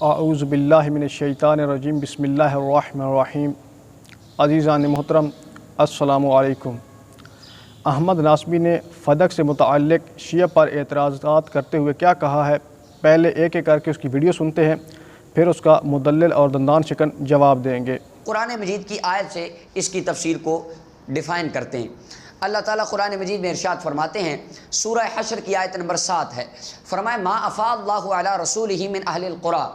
اعوذ باللہ من الشیطان الرجیم بسم اللہ الرحمن الرحیم۔ عزیزان محترم السلام علیکم۔ احمد ناسبی نے فدق سے متعلق شیعہ پر اعتراضات کرتے ہوئے کیا کہا ہے، پہلے ایک ایک کر کے اس کی ویڈیو سنتے ہیں، پھر اس کا مدلل اور دندان شکن جواب دیں گے۔ قرآن مجید کی آیت سے اس کی تفسیر کو ڈیفائن کرتے ہیں۔ اللہ تعالیٰ قرآن مجید میں ارشاد فرماتے ہیں، سورہ حشر کی آیت نمبر 7 ہے، فرمائے ما افاء اللہ علی رسولہ من اہل القریٰ،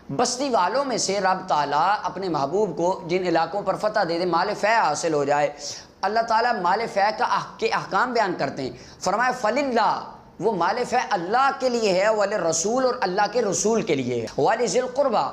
بستی والوں میں سے رب تعالیٰ اپنے محبوب کو جن علاقوں پر فتح دے دے، مال فیع حاصل ہو جائے۔ اللہ تعالیٰ مال فیع کے احکام بیان کرتے ہیں، فرمائے فللہ، وہ مال فیع اللہ کے لیے ہے، وللرسول، اور اللہ کے رسول کے لیے ہے، ولذی القربیٰ،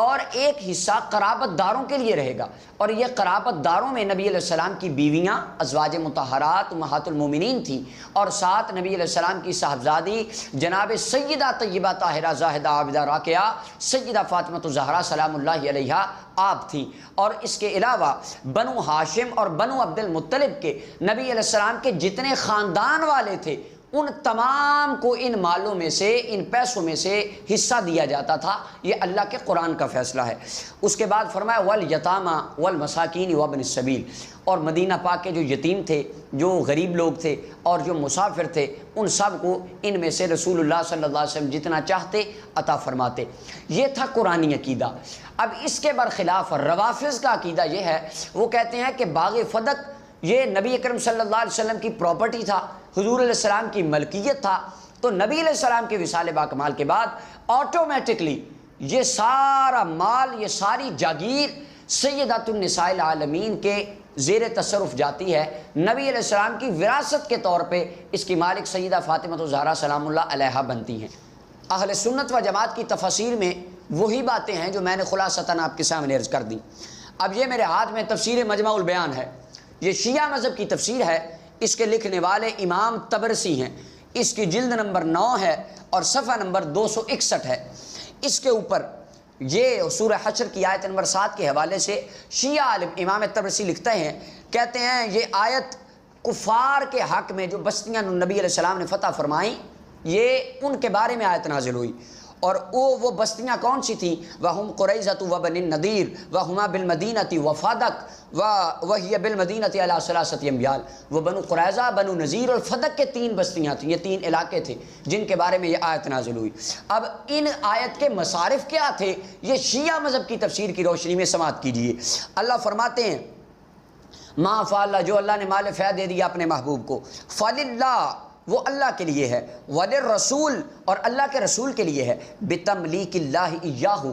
اور ایک حصہ قرابت داروں کے لیے رہے گا۔ اور یہ قرابت داروں میں نبی علیہ السلام کی بیویاں ازواج مطہرات امہات المومنین تھیں، اور ساتھ نبی علیہ السلام کی صاحبزادی جناب سیدہ طیبہ طاہرہ زاہدہ عابدہ راکعہ سیدہ فاطمہ الزہرا سلام اللہ علیہا آپ تھیں۔ اور اس کے علاوہ بنو ہاشم اور بنو عبد المطلب کے نبی علیہ السلام کے جتنے خاندان والے تھے، ان تمام کو ان مالوں میں سے، ان پیسوں میں سے حصہ دیا جاتا تھا۔ یہ اللہ کے قرآن کا فیصلہ ہے۔ اس کے بعد فرمایا والیتامی والمساکین وابن السبیل، اور مدینہ پاک کے جو یتیم تھے، جو غریب لوگ تھے اور جو مسافر تھے، ان سب کو ان میں سے رسول اللہ صلی اللہ علیہ وسلم جتنا چاہتے عطا فرماتے۔ یہ تھا قرآنی عقیدہ۔ اب اس کے برخلاف روافض کا عقیدہ یہ ہے، وہ کہتے ہیں کہ باغ فدق یہ نبی اکرم صلی اللہ علیہ وسلم کی پراپرٹی تھا، حضور علیہ السلام کی ملکیت تھا، تو نبی علیہ السلام کے وصال باکمال کے بعد آٹومیٹکلی یہ سارا مال، یہ ساری جاگیر سیدۃ النساء العالمین کے زیر تصرف جاتی ہے۔ نبی علیہ السلام کی وراثت کے طور پہ اس کی مالک سیدہ فاطمہ الزہرا سلام اللہ علیہا بنتی ہیں۔ اہل سنت و جماعت کی تفاسیر میں وہی باتیں ہیں جو میں نے خلاصتاً آپ کے سامنے عرض کر دی۔ اب یہ میرے ہاتھ میں تفسیر مجمع البیان ہے، یہ شیعہ مذہب کی تفسیر ہے، اس کے لکھنے والے امام طبرسی ہیں، اس کی جلد نمبر 9 ہے اور صفحہ نمبر 261 ہے۔ اس کے اوپر یہ سورہ حشر کی آیت نمبر 7 کے حوالے سے شیعہ عالم امام طبرسی لکھتے ہیں، کہتے ہیں یہ آیت کفار کے حق میں جو بستیاں نبی علیہ السلام نے فتح فرمائیں، یہ ان کے بارے میں آیت نازل ہوئی۔ اور وہ بستیاں کون سی تھیں؟ وَهُمْ قُرَيْظَةُ وَبَنِي النَّضِيرُ وَهُمَا بِالْمَدِينَةِ وَفَدَقَ وَهِيَ بِالْمَدِينَةِ عَلَى 3 أَمْيَالٍ، وہ بنو قریظہ، بنو نذیر اور فدق کے 3 بستیاں تھیں، یہ 3 علاقے تھے جن کے بارے میں یہ آیت نازل ہوئی۔ اب ان آیت کے مصارف کیا تھے، یہ شیعہ مذہب کی تفسیر کی روشنی میں سماعت کیجیے۔ اللہ فرماتے ہیں ما افاء اللہ، جو اللہ نے مال فیع دے دیا اپنے محبوب کو، فللہ، وہ اللہ کے لیے ہے، وللرسول، اور اللہ کے رسول کے لیے ہے، بتملیک اللہ ایاہ،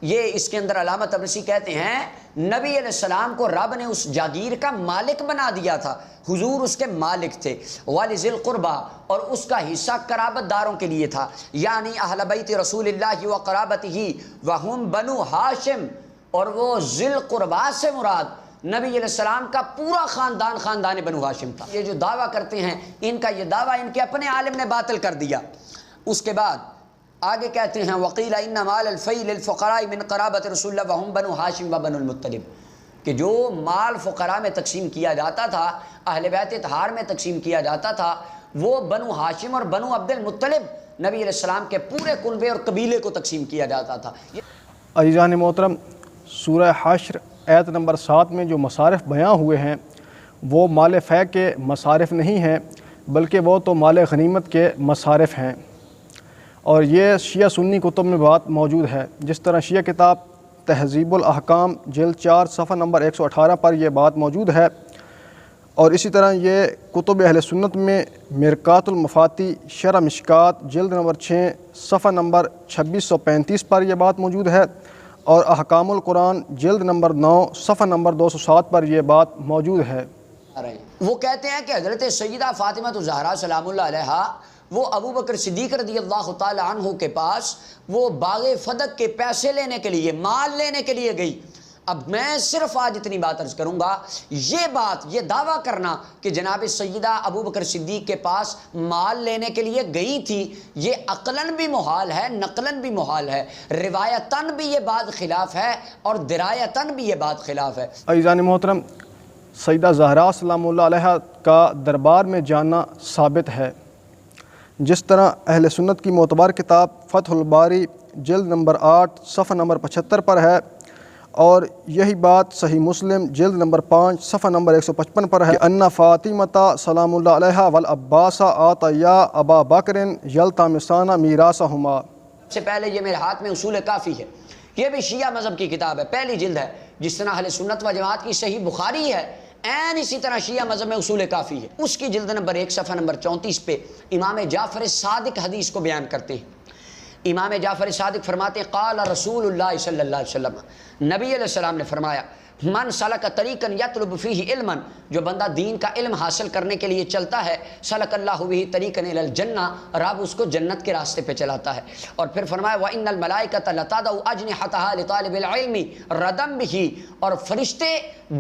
یہ اس کے اندر علامہ طبرسی کہتے ہیں نبی علیہ السلام کو رب نے اس جاگیر کا مالک بنا دیا تھا، حضور اس کے مالک تھے، وَلِذِي الْقُرْبَى، اور اس کا حصہ قرابت داروں کے لیے تھا، یعنی اہل بیت رسول اللہ وقرابتہ وہم بنو ہاشم، اور وہ ذی القربیٰ سے مراد نبی علیہ السلام کا پورا خاندان، خاندان بنو ہاشم تھا۔ یہ جو دعویٰ کرتے ہیں، ان کا یہ دعویٰ ان کے اپنے عالم نے باطل کر دیا۔ اس کے بعد آگے کہتے ہیں وَقِيلَ إِنَّ مَالَ الْفَيْءِ لِلْفُقَرَاءِ مِنْ قَرَابَةِ رَسُولِ اللَّهِ وَهُمْ بَنُو ہاشم وَبَنُو الْمُطَّلِبِ، کہ جو مال فقراء میں تقسیم کیا جاتا تھا، اہل بیت اطہار میں تقسیم کیا جاتا تھا، وہ بنو ہاشم اور بنو عبد المطلب نبی علیہ السلام کے پورے کنبے اور قبیلے کو تقسیم کیا جاتا تھا۔ عزیزان محترم، سورہ حشر آیت نمبر 7 میں جو مصارف بیان ہوئے ہیں وہ مال فیع کے مصارف نہیں ہیں، بلکہ وہ تو مال غنیمت کے مصارف ہیں، اور یہ شیعہ سنی کتب میں بات موجود ہے۔ جس طرح شیعہ کتاب تہذیب الاحکام جلد 4 صفحہ نمبر 118 پر یہ بات موجود ہے، اور اسی طرح یہ کتب اہل سنت میں مرقات المفاتی شرح مشکات جلد نمبر 6 صفحہ نمبر 2635 پر یہ بات موجود ہے، اور احکام القرآن جلد نمبر 9 صفحہ نمبر 207 پر یہ بات موجود ہے۔ وہ کہتے ہیں کہ حضرت سیدہ فاطمہ الزہرا سلام اللہ علیہا وہ ابو بکر صدیق رضی اللہ تعالی عنہ کے پاس وہ باغ فدق کے پیسے لینے کے لیے، مال لینے کے لیے گئی۔ اب میں صرف آج اتنی بات عرض کروں گا، یہ دعویٰ کرنا کہ جناب سیدہ ابو بکر صدیق کے پاس مال لینے کے لیے گئی تھی، یہ عقلاً بھی محال ہے، نقلاً بھی محال ہے، روایتاً بھی یہ بات خلاف ہے اور درایتاً بھی یہ بات خلاف ہے۔ عزیزان محترم، سیدہ زہرا سلام اللہ علیہ کا دربار میں جانا ثابت ہے، جس طرح اہل سنت کی معتبر کتاب فتح الباری جلد نمبر 8 صفحہ نمبر 75 پر ہے، اور یہی بات صحیح مسلم جلد نمبر 5 صفحہ نمبر 155 پر ہے کہ ان فاطمہ سلام اللہ علیہا والعباس آتیا ابا بکر یلتمسان میراثہما۔ سے پہلے یہ میرے ہاتھ میں اصول کافی ہے، یہ بھی شیعہ مذہب کی کتاب ہے، پہلی جلد ہے۔ جس طرح اہل سنت و جماعت کی صحیح بخاری ہے، این اسی طرح شیعہ مذہب میں اصول کافی ہے۔ اس کی جلد نمبر 1 صفحہ نمبر 34 پہ امام جعفر صادق حدیث کو بیان کرتے ہیں۔ امام جعفر صادق فرماتے ہیں قال رسول اللہ صلی اللہ علیہ وسلم، نبی علیہ السلام نے فرمایا من سلک طریقا یطلب فیہ علما، جو بندہ دین کا علم حاصل کرنے کے لیے چلتا ہے، سلک اللہ بہ طریقا الی الجنہ، رب اس کو جنت کے راستے پہ چلاتا ہے۔ اور پھر فرمایا وان الملائکۃ لتضع اجنحتها لطالب العلم ردم بہ، اور فرشتے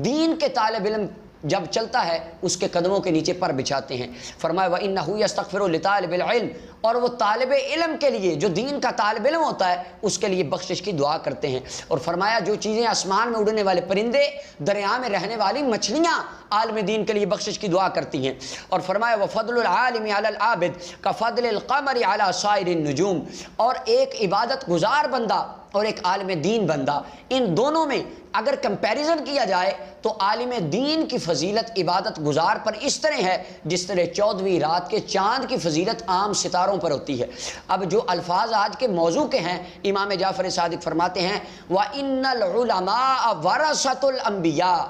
دین کے طالب علم جب چلتا ہے اس کے قدموں کے نیچے پر بچھاتے ہیں۔ فرمایا وَإِنَّهُ يَسْتَغْفِرُ لِطَالِبِ الْعِلْمِ، اور وہ طالب علم کے لیے جو دین کا طالب علم ہوتا ہے اس کے لیے بخشش کی دعا کرتے ہیں۔ اور فرمایا جو چیزیں آسمان میں اڑنے والے پرندے، دریا میں رہنے والی مچھلیاں عالم دین کے لیے بخشش کی دعا کرتی ہیں۔ اور فرمایا وَفَضْلُ الْعَالِمِ عَلَى الْعَابِدِ كَفَضْلِ الْقَمَرِ عَلَى سَائِرِ النُّجُومِ، اور ایک عبادت گزار بندہ اور ایک عالم دین بندہ، ان دونوں میں اگر کمپیریزن کیا جائے تو عالم دین کی فضیلت عبادت گزار پر اس طرح ہے جس طرح 14ویں رات کے چاند کی فضیلت عام ستاروں پر ہوتی ہے۔ اب جو الفاظ آج کے موضوع کے ہیں، امام جعفر صادق فرماتے ہیں وَإِنَّ الْعُلَمَاءَ وَرَثَةُ الْأَنْبِيَاءِ،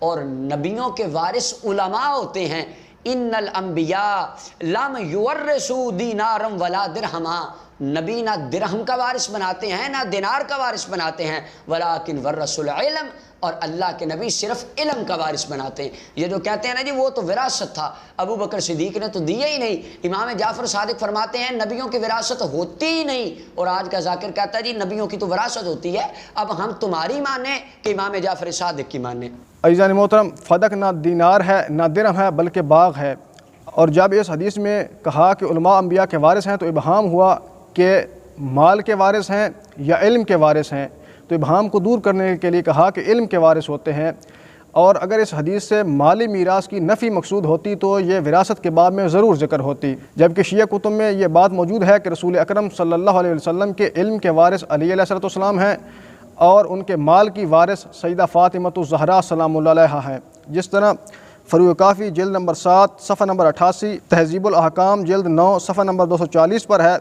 اور نبیوں کے وارث علماء ہوتے ہیں۔ ان الانبیاء لم یورثوا دینارا ولا درہما، نبی نہ درہم کا وارث بناتے ہیں نہ دینار کا وارث بناتے ہیں، ولیکن ورثوا العلم، اور اللہ کے نبی صرف علم کا وارث بناتے ہیں۔ یہ جو کہتے ہیں نا جی وہ تو وراثت تھا، ابو بکر صدیق نے تو دیا ہی نہیں، امام جعفر صادق فرماتے ہیں نبیوں کی وراثت ہوتی ہی نہیں، اور آج کا ذاکر کہتا ہے جی نبیوں کی تو وراثت ہوتی ہے، اب ہم تمہاری مانیں کہ امام جعفر صادق کی مانیں۔ عزیزان محترم، فدق نہ دینار ہے نہ درہم ہے بلکہ باغ ہے، اور جب اس حدیث میں کہا کہ علماء انبیاء کے وارث ہیں تو ابہام ہوا کہ مال کے وارث ہیں یا علم کے وارث ہیں، تو ابہام کو دور کرنے کے لیے کہا کہ علم کے وارث ہوتے ہیں۔ اور اگر اس حدیث سے مالی میراث کی نفی مقصود ہوتی تو یہ وراثت کے باب میں ضرور ذکر ہوتی، جبکہ شیعہ کتب میں یہ بات موجود ہے کہ رسول اکرم صلی اللہ علیہ وسلم کے علم کے وارث علی علیہ السلام ہیں، اور ان کے مال کی وارث سیدہ فاطمہ الزہرا سلام اللہ علیہا ہیں۔ جس طرح فروع کافی جلد نمبر 7 صفحہ نمبر 88، تہذیب الاحکام جلد 9 صفحہ نمبر 240 پر ہے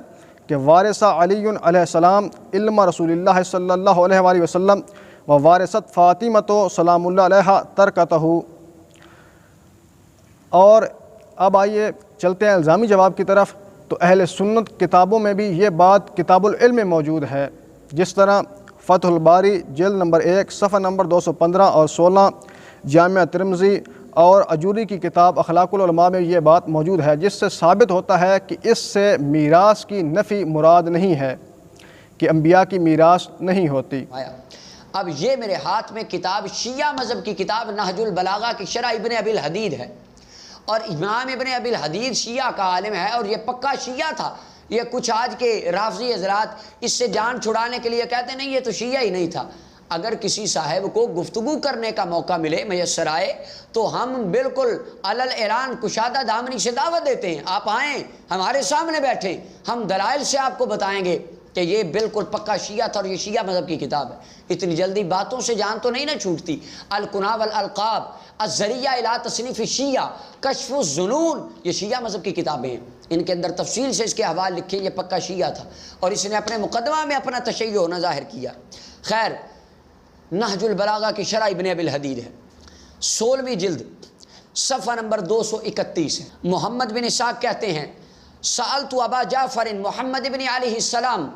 کہ وارث علی علیہ السلام علم رسول اللہ صلی اللہ علیہ وآلہ وسلم و وارثت فاطمہ سلام اللہ علیہا ترکتہ۔ اور اب آئیے چلتے ہیں الزامی جواب کی طرف۔ تو اہل سنت کتابوں میں بھی یہ بات کتاب العلم میں موجود ہے، جس طرح فتح الباری جلد نمبر 1 صفحہ نمبر 215 اور 16، جامعہ ترمذی اور اجوری کی کتاب اخلاق العلماء میں یہ بات موجود ہے، جس سے ثابت ہوتا ہے کہ اس سے میراث کی نفی مراد نہیں ہے، کہ انبیاء کی میراث نہیں ہوتی۔ اب یہ میرے ہاتھ میں کتاب شیعہ مذہب کی کتاب نہج البلاغہ کی شرح ابن ابی الحدید ہے، اور امام ابن ابی الحدید شیعہ کا عالم ہے اور یہ پکا شیعہ تھا۔ یہ کچھ آج کے رافضی حضرات اس سے جان چھڑانے کے لیے کہتے نہیں یہ تو شیعہ ہی نہیں تھا۔ اگر کسی صاحب کو گفتگو کرنے کا موقع ملے، میسر آئے، تو ہم بالکل علل اعلان کشادہ دامنی سے دعوت دیتے ہیں، آپ آئیں ہمارے سامنے بیٹھیں، ہم دلائل سے آپ کو بتائیں گے کہ یہ بالکل پکا شیعہ تھا اور یہ شیعہ مذہب کی کتاب ہے۔ اتنی جلدی باتوں سے جان تو نہیں نہ چھوٹتی۔ الکنیٰ والالقاب، الذریعہ الی تصنیف الشیعہ، کشف الظنون، یہ شیعہ مذہب کی کتابیں ہیں، ان کے اندر تفصیل سے اس کے احوال لکھے۔ یہ پکا شیعہ تھا اور اس نے اپنے مقدمہ میں اپنا تشیع ہونا ظاہر کیا۔ خیر، نہج البلاغہ کی شرح ابن ابی الحدید ہے، 16ویں جلد صفحہ نمبر 231 ہے۔ محمد بن اسحاق کہتے ہیں سألت ابا جعفر محمد بن علیہ السلام،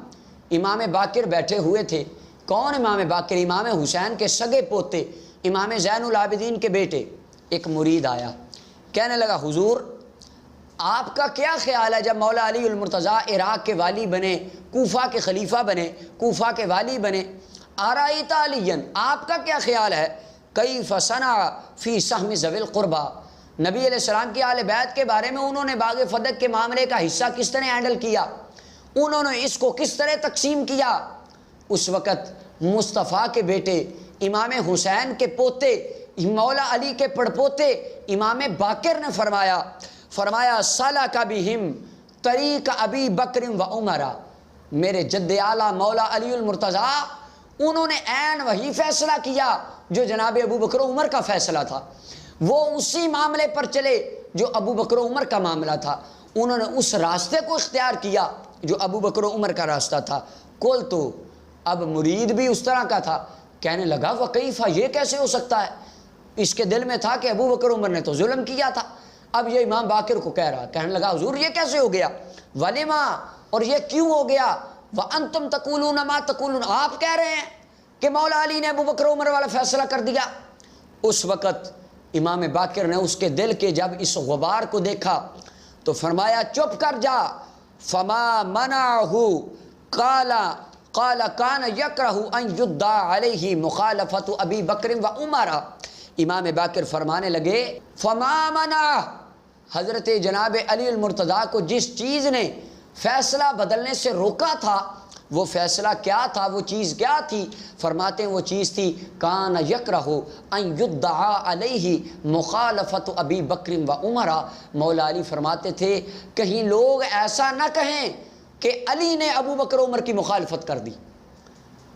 امام باقر بیٹھے ہوئے تھے۔ کون امام باقر؟ امام حسین کے سگے پوتے، امام زین العابدین کے بیٹے۔ ایک مرید آیا، کہنے لگا حضور آپ کا کیا خیال ہے جب مولا علی المرتضیٰ عراق کے والی بنے، کوفہ کے خلیفہ بنے، کوفہ کے والی بنے، آرائیت علیًا، آپ کا کیا خیال ہے کیف صنع فی سہم ذوی القربیٰ، نبی علیہ السلام کی اہل بیت کے بارے میں انہوں نے باغ فدق کے معاملے کا حصہ کس طرح ہینڈل کیا، انہوں نے اس کو کس طرح تقسیم کیا۔ اس وقت مصطفیٰ کے بیٹے، امام حسین کے پوتے، مولا علی کے پڑپوتے امام باقر نے فرمایا سَلَكَ بِهِمْ طریق ابی بکر و عمر، میرے جد اعلیٰ مولا علی المرتضیٰ انہوں نے عین وہی فیصلہ کیا جو جناب ابو بکر و عمر کا فیصلہ تھا، وہ اسی معاملے پر چلے جو ابو بکر و عمر کا معاملہ تھا، انہوں نے اس راستے کو اختیار کیا جو ابو بکر و عمر کا راستہ تھا۔ کل تو اب مرید بھی اس طرح کا تھا، کہنے لگا وکیفہ، یہ کیسے ہو سکتا ہے؟ اس کے دل میں تھا کہ ابو بکر عمر نے تو ظلم کیا تھا، اب یہ امام باقر کو کہہ رہا، کہنے لگا حضور یہ کیسے ہو گیا؟ ولیما، اور یہ کیوں ہو گیا؟ وانتم تقولون ما تقولون، آپ کہہ رہے ہیں کہ مولا علی نے ابو بکر عمر والا فیصلہ کر دیا۔ اس وقت امام باقر نے اس کے دل کے جب اس غبار کو دیکھا تو فرمایا چپ کر جا، فما منعہ قال کان یکرہ ان یدعى علیہ مخالفت ابی بکر و عمر۔ امام باقر فرمانے لگے فما منعہ، حضرت جناب علی المرتضیٰ کو جس چیز نے فیصلہ بدلنے سے روکا تھا وہ فیصلہ کیا تھا، وہ چیز کیا تھی؟ فرماتے ہیں وہ چیز تھی کان یکرہ ان یدعى علیہ مخالفت ابی بکر و عمر۔ مولا علی فرماتے تھے کہیں لوگ ایسا نہ کہیں کہ علی نے ابو بکر و عمر کی مخالفت کر دی،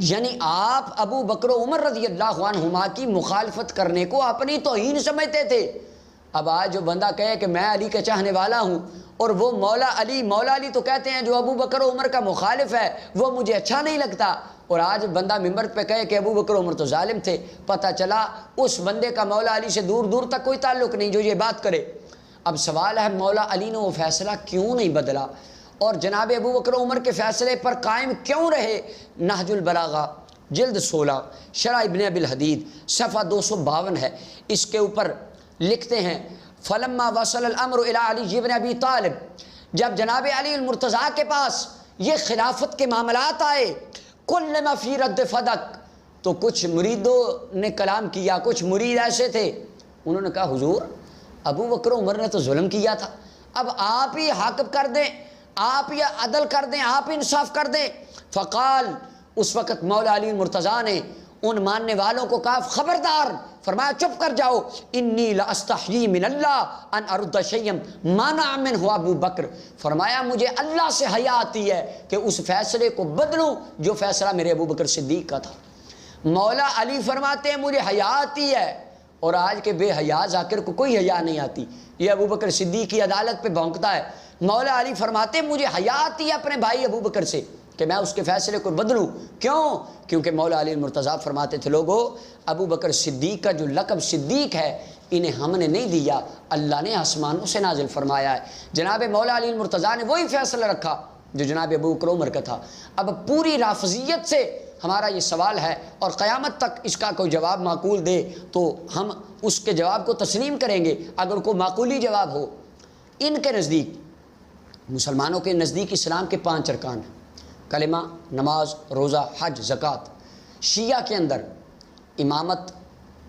یعنی آپ ابو بکر و عمر رضی اللہ عنہما کی مخالفت کرنے کو اپنی توہین سمجھتے تھے۔ اب آج جو بندہ کہے کہ میں علی کا چاہنے والا ہوں اور وہ مولا علی تو کہتے ہیں جو ابو بکر و عمر کا مخالف ہے وہ مجھے اچھا نہیں لگتا، اور آج بندہ ممبر پہ کہے کہ ابو بکر و عمر تو ظالم تھے، پتہ چلا اس بندے کا مولا علی سے دور دور تک کوئی تعلق نہیں جو یہ بات کرے۔ اب سوال ہے مولا علی نے وہ فیصلہ کیوں نہیں بدلا اور جناب ابو بکر و عمر کے فیصلے پر قائم کیوں رہے؟ نہج البلاغہ جلد 16 شرح ابن ابی الحدید صفحہ 252 ہے، اس کے اوپر لکھتے ہیں فلما وصل الامر الى علی ابن ابی طالب، جب جناب علی المرتضیٰ کے پاس یہ خلافت کے معاملات آئے، کلما فی رد فدق، تو کچھ مریدوں نے کلام کیا، کچھ مرید ایسے تھے انہوں نے کہا حضور ابو بکر و عمر نے تو ظلم کیا تھا، اب آپ ہی حق کر دیں، آپ ہی عدل کر دیں، آپ انصاف کر دیں۔ فقال، اس وقت مولا علی المرتضیٰ نے ان ماننے والوں کو کہا خبردار، فرمایا چپ کر جاؤ، انی لاستحیی من اللہ ان ارد شیئا منع منہ ابو بکر، فرمایا مجھے اللہ سے حیا آتی ہے کہ اس فیصلے کو بدلوں جو فیصلہ میرے ابو بکر صدیق کا تھا۔ مولا علی فرماتے ہیں مجھے حیا آتی ہے، اور آج کے بے حیا ذاکر کو کوئی حیا نہیں آتی، یہ ابو بکر صدیق کی عدالت پہ بھونکتا ہے۔ مولا علی فرماتے ہیں مجھے حیا آتی ہے اپنے بھائی ابو بکر سے کہ میں اس کے فیصلے کو بدلوں، کیوں؟ کیونکہ مولا علی المرتضیٰ فرماتے تھے لوگو ابو بکر صدیق کا جو لقب صدیق ہے انہیں ہم نے نہیں دیا، اللہ نے آسمانوں سے نازل فرمایا ہے۔ جناب مولا علی المرتضیٰ نے وہی فیصلہ رکھا جو جناب ابو بکر عمر کا تھا۔ اب پوری رافضیت سے ہمارا یہ سوال ہے اور قیامت تک اس کا کوئی جواب معقول دے تو ہم اس کے جواب کو تسلیم کریں گے اگر کوئی معقولی جواب ہو۔ ان کے نزدیک، مسلمانوں کے نزدیک اسلام کے 5 ارکان ہیں، کلمہ، نماز، روزہ، حج، زکوٰۃ۔ شیعہ کے اندر امامت،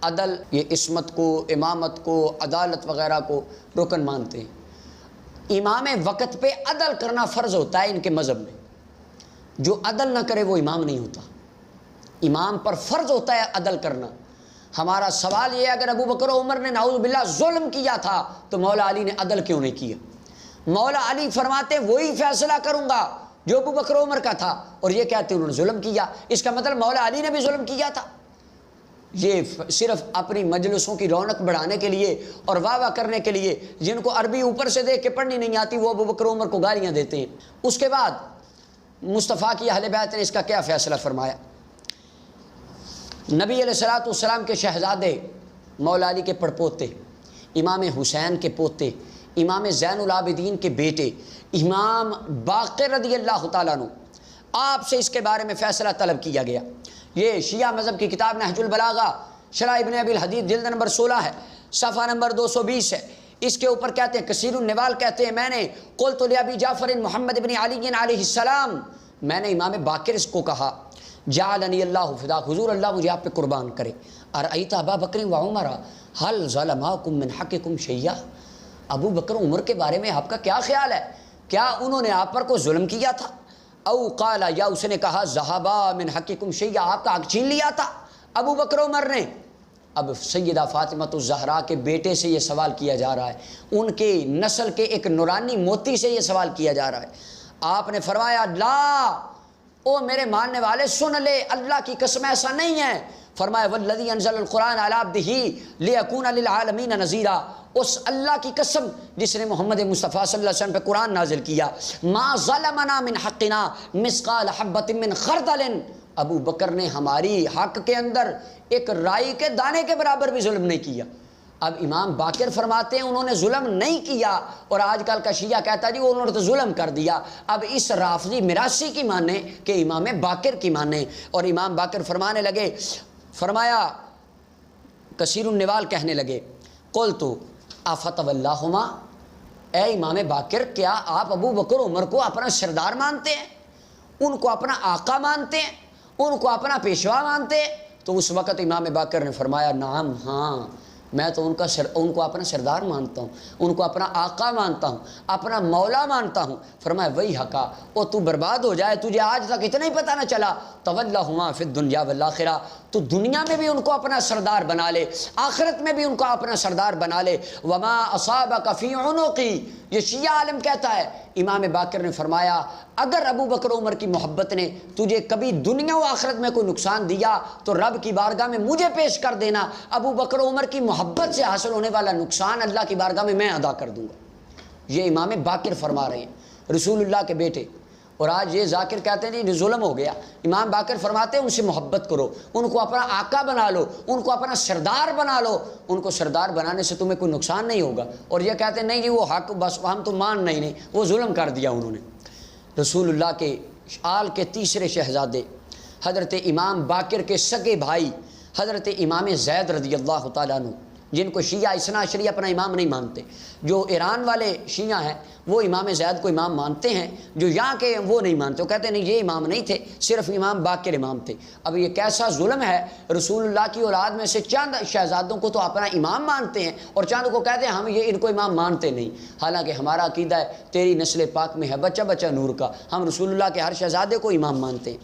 عدل، یہ عصمت کو، امامت کو، عدالت وغیرہ کو رکن مانتے ہیں۔ امام وقت پہ عدل کرنا فرض ہوتا ہے ان کے مذہب میں، جو عدل نہ کرے وہ امام نہیں ہوتا، امام پر فرض ہوتا ہے عدل کرنا۔ ہمارا سوال یہ ہے اگر ابو بکر و عمر نے نعوذ باللہ ظلم کیا تھا تو مولا علی نے عدل کیوں نہیں کیا؟ مولا علی فرماتے وہی فیصلہ کروں گا جو ابو بکر و عمر کا تھا، اور یہ کہتے انہوں نے ظلم کیا، اس کا مطلب مولا علی نے بھی ظلم کیا تھا۔ یہ صرف اپنی مجلسوں کی رونق بڑھانے کے لیے اور واہ واہ کرنے کے لیے، جن کو عربی اوپر سے دیکھ کے پڑھنی نہیں آتی وہ ابو بکر و عمر کو گالیاں دیتے ہیں۔ اس کے بعد مصطفیٰ کی اہل بیت نے اس کا کیا فیصلہ فرمایا؟ نبی علیہ الصلوۃ والسلام کے شہزادے مولا علی کے پڑپوتے، امام حسین کے پوتے، امام زین العابدین کے بیٹے امام باقر رضی اللہ تعالیٰ عنہ، آپ سے اس کے بارے میں فیصلہ طلب کیا گیا۔ یہ شیعہ مذہب کی کتاب نہج البلاغہ شرح ابن ابی الحدید جلد نمبر 16 ہے، صفحہ نمبر 220 ہے۔ اس کے اوپر کہتے ہیں کثیر النوال کہتے ہیں میں نے قلت لابی جعفر محمد بن علی علیہ السلام، میں نے امام باقر اس کو کہا جعلنی اللہ فداک، حضور اللہ مجھے آپ پہ قربان کرے، ارأیت ابا بکر و عمر هل ظلماکم من حقکم شیئا، ابو بکر و عمر کے بارے میں آپ کا کیا خیال ہے، کیا انہوں نے آپ پر کوئی ظلم کیا تھا؟ او قال، یا اس نے کہا ذہبا من حقکم شیئا، آپ کا حق چھین لیا تھا ابو بکر و عمر نے؟ اب سیدہ فاطمہ الزہرا کے بیٹے سے یہ سوال کیا جا رہا ہے، ان کے نسل کے ایک نورانی موتی سے یہ سوال کیا جا رہا ہے۔ آپ نے فرمایا لا، او میرے ماننے والے سن لے، اللہ کی قسم ایسا نہیں ہے۔ فرمایا والذی انزل القرآن علی عبدہ لیکون للعالمین نذیرا، اس اللہ کی قسم جس نے محمد مصطفیٰ صلی اللہ علیہ وسلم پہ قرآن نازل کیا، ما ظلمنا من حقنا مثقال حبۃ من خردل، ابو بکر نے ہماری حق کے اندر ایک رائی کے دانے کے برابر بھی ظلم نہیں کیا۔ اب امام باقر فرماتے ہیں انہوں نے ظلم نہیں کیا، اور آج کل کا شیعہ کہتا ہے جی انہوں نے تو ظلم کر دیا۔ اب اس رافضی میراثی کی مانے کہ امام باقر کی مانے، اور امام باقر فرمانے لگے، فرمایا کثیر النوال کہنے لگے قلت افتولاہما، اے امام باقر کیا آپ ابو بکر عمر کو اپنا سردار مانتے ہیں، ان کو اپنا آقا مانتے ہیں، ان کو اپنا پیشوا مانتے ہیں؟ تو اس وقت امام باقر نے فرمایا نعم، ہاں میں تو ان کو اپنا سردار مانتا ہوں، ان کو اپنا آقا مانتا ہوں، اپنا مولا مانتا ہوں۔ فرمایا وہی حقا، او تو برباد ہو جائے، تجھے آج تک اتنا ہی پتہ نہ چلا، تولاہما فی الدنیا والآخرہ، تو دنیا میں بھی ان کو اپنا سردار بنا لے، آخرت میں بھی ان کو اپنا سردار بنا لے۔ وما اصابک فی عنقی، یہ شیعہ عالم کہتا ہے۔ امام باقر نے فرمایا اگر ابو بکر عمر کی محبت نے تجھے کبھی دنیا و آخرت میں کوئی نقصان دیا تو رب کی بارگاہ میں مجھے پیش کر دینا، ابو بکر عمر کی محبت سے حاصل ہونے والا نقصان اللہ کی بارگاہ میں ادا کر دوں گا۔ یہ امام باقر فرما رہے ہیں، رسول اللہ کے بیٹے۔ اور آج یہ ذاکر کہتے ہیں جی ظلم ہو گیا۔ امام باقر فرماتے ہیں ان سے محبت کرو، ان کو اپنا آقا بنا لو، ان کو اپنا سردار بنا لو، ان کو سردار بنانے سے تمہیں کوئی نقصان نہیں ہوگا۔ اور یہ کہتے ہیں نہیں جی وہ حق بس ہم تو مان نہیں، وہ ظلم کر دیا انہوں نے۔ رسول اللہ کے آل کے تیسرے شہزادے حضرت امام باقر کے سگے بھائی حضرت امام زید رضی اللہ تعالیٰ عنہ، جن کو شیعہ اثنا عشری اپنا امام نہیں مانتے، جو ایران والے شیعہ ہیں وہ امام زید کو امام مانتے ہیں، جو یہاں کے وہ نہیں مانتے، وہ کہتے ہیں نہیں یہ امام نہیں تھے، صرف امام باقر امام تھے۔ اب یہ کیسا ظلم ہے، رسول اللہ کی اولاد میں سے چند شہزادوں کو تو اپنا امام مانتے ہیں اور چند کو کہتے ہیں ہم یہ ان کو امام مانتے نہیں، حالانکہ ہمارا عقیدہ ہے تیری نسل پاک میں ہے بچہ بچہ نور کا، ہم رسول اللہ کے ہر شہزادے کو امام مانتے ہیں۔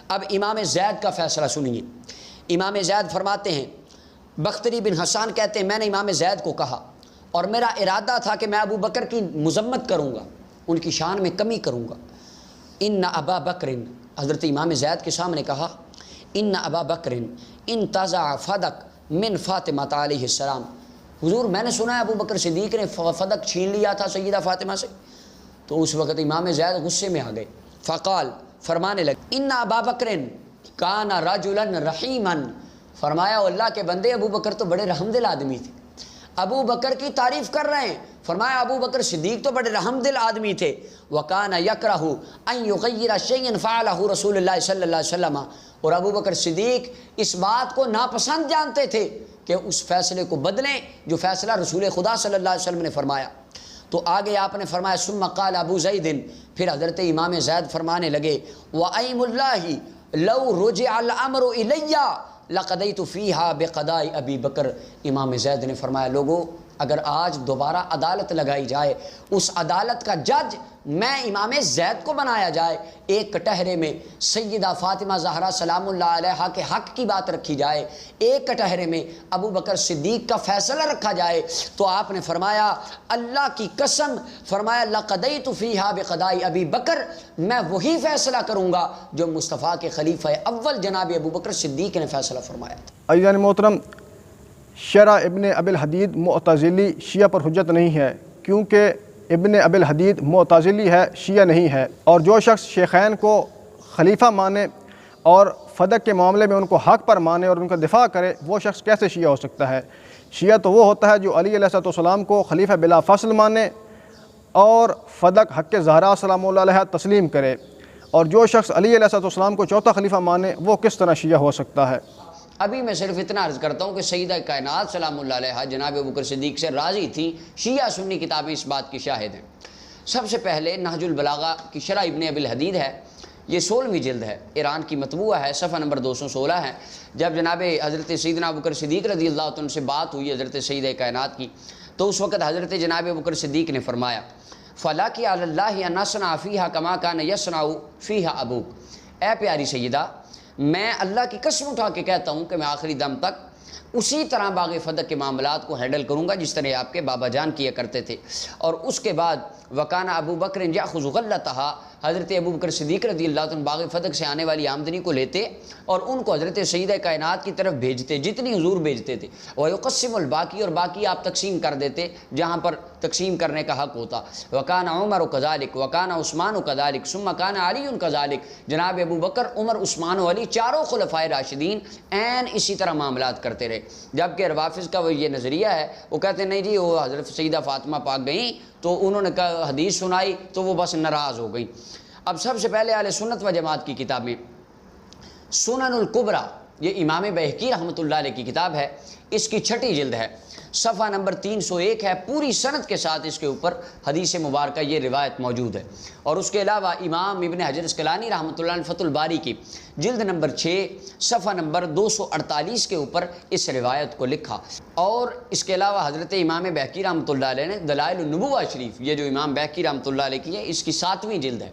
اب امام زید کا فیصلہ سنیے۔ امام زید فرماتے ہیں، بختری بن حسان کہتے ہیں میں نے امام زید کو کہا اور میرا ارادہ تھا کہ میں ابو بکر کی مذمت کروں گا، ان کی شان میں کمی کروں گا۔ ان ابا بکر، حضرت امام زید کے سامنے کہا، ان ابا بکر انتزع فدق من فاطمہ علیہ السلام، حضور میں نے سنا ہے ابو بکر صدیق نے فدق چھین لیا تھا سیدہ فاطمہ سے۔ تو اس وقت امام زید غصے میں آ گئے، فقال، فرمانے لگے، ان ابا بکر کان رجلا رحیما، فرمایا اللہ کے بندے ابو بکر تو بڑے رحم دل آدمی تھے۔ ابو بکر کی تعریف کر رہے ہیں، فرمایا ابو بکر صدیق تو بڑے رحم دل آدمی تھے۔ وَكَانَ يَكْرَهُ أَن يُغَيِّرَ شَيْئًا فَعَلَهُ رسول اللہ صلی اللہ علیہ وسلم، اور ابو بکر صدیق اس بات کو ناپسند جانتے تھے کہ اس فیصلے کو بدلیں جو فیصلہ رسول خدا صلی اللہ علیہ وسلم نے فرمایا۔ تو آگے آپ نے فرمایا ثم قال ابو زید، پھر حضرت امام زید فرمانے لگے، وَأَيْمُ اللَّهِ لَوْ رُجِعَ الْأَمْرُ إِلَيَّ لقدیت فیہا بقضاء ابی بکر، امام زید نے فرمایا لوگو اگر آج دوبارہ عدالت لگائی جائے، اس عدالت کا جج میں امام زید کو بنایا جائے، ایک کٹہرے میں سیدہ فاطمہ زہرا سلام اللہ علیہا کے حق کی بات رکھی جائے، ایک کٹہرے میں ابو بکر صدیق کا فیصلہ رکھا جائے، تو آپ نے فرمایا اللہ کی قسم، فرمایا لقضیت فیہا بقضاء ابی بکر، میں وہی فیصلہ کروں گا جو مصطفیٰ کے خلیفہ اول جناب ابو بکر صدیق نے فیصلہ فرمایا تھا۔ عزیزان محترم، شرح ابن ابی الحدید معتزلی شیعہ پر حجت نہیں ہے، کیونکہ ابن ابی الحدید معتزلی ہے، شیعہ نہیں ہے، اور جو شخص شیخین کو خلیفہ مانے اور فدق کے معاملے میں ان کو حق پر مانے اور ان کا دفاع کرے، وہ شخص کیسے شیعہ ہو سکتا ہے؟ شیعہ تو وہ ہوتا ہے جو علی علیہ السلام کو خلیفہ بلا فصل مانے اور فدق حق زہرا سلام اللہ علیہ تسلیم کرے، اور جو شخص علی علیہ السلام کو چوتھا خلیفہ مانے وہ کس طرح شیعہ ہو سکتا ہے؟ ابھی میں صرف اتنا عرض کرتا ہوں کہ سیدہ کائنات سلام اللہ علیہ جناب ابوبکر صدیق سے راضی تھی، شیعہ سنی کتابیں اس بات کی شاہد ہیں۔ سب سے پہلے نہج البلاغہ کی شرح ابن ابی الحدید ہے، یہ 16ویں جلد ہے، ایران کی مطبوعہ ہے، صفحہ نمبر 216 ہے۔ جب جناب حضرت سیدنا ابوبکر صدیق رضی اللہ عنہ سے بات ہوئی حضرت سیدہ کائنات کی، تو اس وقت حضرت جناب ابوبکر صدیق نے فرمایا فَلَكِ عَلَى اللَّهِ أَن نَصْنَعَ فِيهَا كَمَا كَانَ يَصْنَعُ فِيهَا أَبُوكَ، اے پیاری سیدہ میں اللہ کی قسم اٹھا کے کہتا ہوں کہ میں آخری دم تک اسی طرح باغ فتح کے معاملات کو ہینڈل کروں گا جس طرح آپ کے بابا جان کیا کرتے تھے۔ اور اس کے بعد وکانہ ابو بکر یاخذ غلتھا، حضرت ابو بکر صدیق رضی اللہ عنہ باغ فتح سے آنے والی آمدنی کو لیتے اور ان کو حضرت سیدہ کائنات کی طرف بھیجتے جتنی حضور بھیجتے تھے، ویقسم الباقی، اور باقی آپ تقسیم کر دیتے جہاں پر تقسیم کرنے کا حق ہوتا۔ وکانہ عمر کذالک وکانہ عثمان کذالک ثم کان علی کذالک، جناب ابو بکر، عمر، عثمان و علی چاروں خلفائے راشدین عین اسی طرح معاملات کرتے رہے۔ جبکہ روافض کا وہ یہ نظریہ ہے، وہ کہتے ہیں نہیں جی وہ حضرت سیدہ فاطمہ پاک گئیں تو انہوں نے حدیث سنائی تو وہ بس ناراض ہو گئیں۔ اب سب سے پہلے اہل سنت و جماعت کی کتاب میں سنن الکبریٰ، یہ امام بہقی رحمۃ اللہ علیہ کی کتاب ہے، اس کی 6ٹھی جلد ہے، صفحہ نمبر 301 ہے، پوری سند کے ساتھ اس کے اوپر حدیث مبارکہ یہ روایت موجود ہے۔ اور اس کے علاوہ امام ابن حجر اسقلانی رحمۃ اللہ علیہ فتح الباری کی جلد نمبر 6 صفحہ نمبر 248 کے اوپر اس روایت کو لکھا۔ اور اس کے علاوہ حضرت امام بہقی رحمۃ اللہ علیہ نے دلائل النبوہ شریف، یہ جو امام بہقی رحمۃ اللہ علیہ کی ہے، اس کی 7ویں جلد ہے،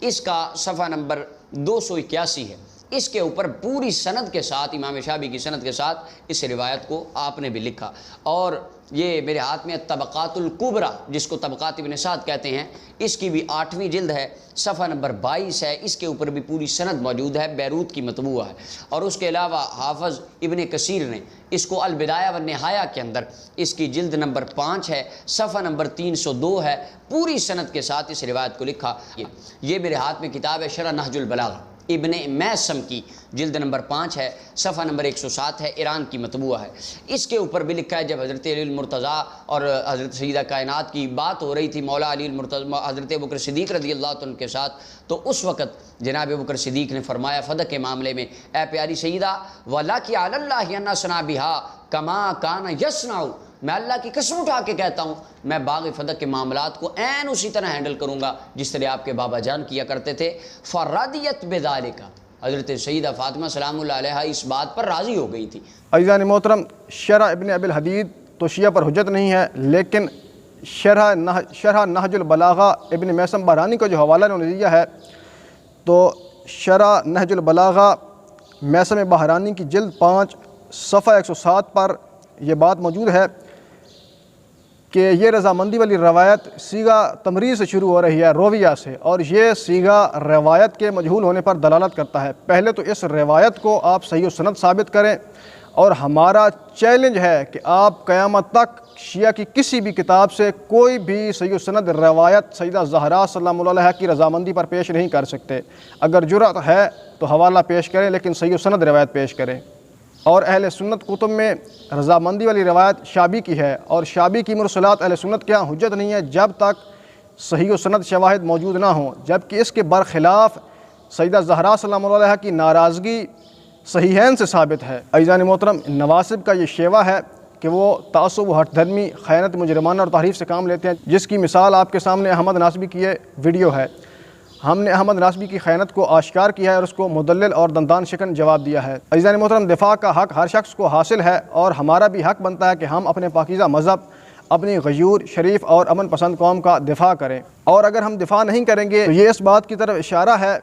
اس کا صفحہ نمبر 281 ہے، اس کے اوپر پوری سند کے ساتھ، امام شعبی کی سند کے ساتھ اس روایت کو آپ نے بھی لکھا۔ اور یہ میرے ہاتھ میں طبقات الکبریٰ، جس کو طبقات ابن سعد کہتے ہیں، اس کی بھی 8ویں جلد ہے، صفحہ نمبر 22 ہے، اس کے اوپر بھی پوری سند موجود ہے، بیروت کی مطبوعہ ہے۔ اور اس کے علاوہ حافظ ابن کثیر نے اس کو البدایہ والنہایہ کے اندر اس کی جلد نمبر 5 ہے، صفحہ نمبر 302 ہے، پوری سند کے ساتھ اس روایت کو لکھا۔ یہ میرے ہاتھ میں کتاب ہے شرح نہج البلاغہ، ابن میسم کی جلد نمبر 5 ہے، صفحہ نمبر 107 ہے، ایران کی مطبوعہ ہے۔ اس کے اوپر بھی لکھا ہے جب حضرت علی المرتضیٰ اور حضرت سیدہ کائنات کی بات ہو رہی تھی مولا علی المرتضیٰ حضرت ابوبکر صدیق رضی اللہ عنہ کے ساتھ، تو اس وقت جناب ابوبکر صدیق نے فرمایا فتح کے معاملے میں، اے پیاری سیدہ وَلَكِ عَلَى اللَّهِ أَنْ أَصْنَعَ بِهَا كَمَا كَانَ يَصْنَعُ، میں اللہ کی قسم اٹھا کے کہتا ہوں میں باغ فتح کے معاملات کو عین اسی طرح ہینڈل کروں گا جس طرح آپ کے بابا جان کیا کرتے تھے۔ فَرَضِيَتْ بِذَلِكَ، حضرت سیدہ فاطمہ سلام اللہ علیہ اس بات پر راضی ہو گئی تھی۔ عزیزان محترم، شرح ابن ابی الحدید تو شیعہ پر حجت نہیں ہے، لیکن شرح نہج البلاغہ ابن میسم بحرانی کا جو حوالہ انہوں نے دیا ہے، تو شرح نہج البلاغہ میسم بحرانی کی جلد 5 صفحہ 107 پر یہ بات موجود ہے کہ یہ رضامندی والی روایت صیغہ تمریز سے شروع ہو رہی ہے، رویہ سے، اور یہ صیغہ روایت کے مجہول ہونے پر دلالت کرتا ہے۔ پہلے تو اس روایت کو آپ صحیح و سند ثابت کریں، اور ہمارا چیلنج ہے کہ آپ قیامت تک شیعہ کی کسی بھی کتاب سے کوئی بھی صحیح و سند روایت سیدہ زہرا سلام اللہ علیہا کی رضامندی پر پیش نہیں کر سکتے۔ اگر جرأت ہے تو حوالہ پیش کریں، لیکن صحیح و سند روایت پیش کریں۔ اور اہل سنت کتب میں رضامندی والی روایت شعبی کی ہے، اور شعبی کی مرسلات اہل سنت کے ہاں حجت نہیں ہے جب تک صحیح و سند شواہد موجود نہ ہوں، جبکہ اس کے برخلاف سیدہ زہرا سلام اللہ علیہا کی ناراضگی صحیحین سے ثابت ہے۔ عزیزان محترم، نواسب کا یہ شیوہ ہے کہ وہ تعصب و ہٹ دھرمی، خیانت مجرمانہ اور تحریف سے کام لیتے ہیں، جس کی مثال آپ کے سامنے احمد ناصبی کی یہ ویڈیو ہے۔ ہم نے احمد ناصبی کی خیانت کو آشکار کیا ہے اور اس کو مدلل اور دندان شکن جواب دیا ہے۔ عزیزان محترم، دفاع کا حق ہر شخص کو حاصل ہے، اور ہمارا بھی حق بنتا ہے کہ ہم اپنے پاکیزہ مذہب، اپنی غیور، شریف اور امن پسند قوم کا دفاع کریں۔ اور اگر ہم دفاع نہیں کریں گے تو یہ اس بات کی طرف اشارہ ہے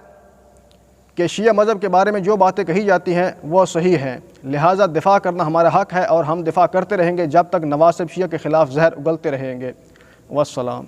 کہ شیعہ مذہب کے بارے میں جو باتیں کہی جاتی ہیں وہ صحیح ہیں، لہٰذا دفاع کرنا ہمارا حق ہے، اور ہم دفاع کرتے رہیں گے جب تک نواسب شیعہ کے خلاف زہر اگلتے رہیں گے۔ والسلام۔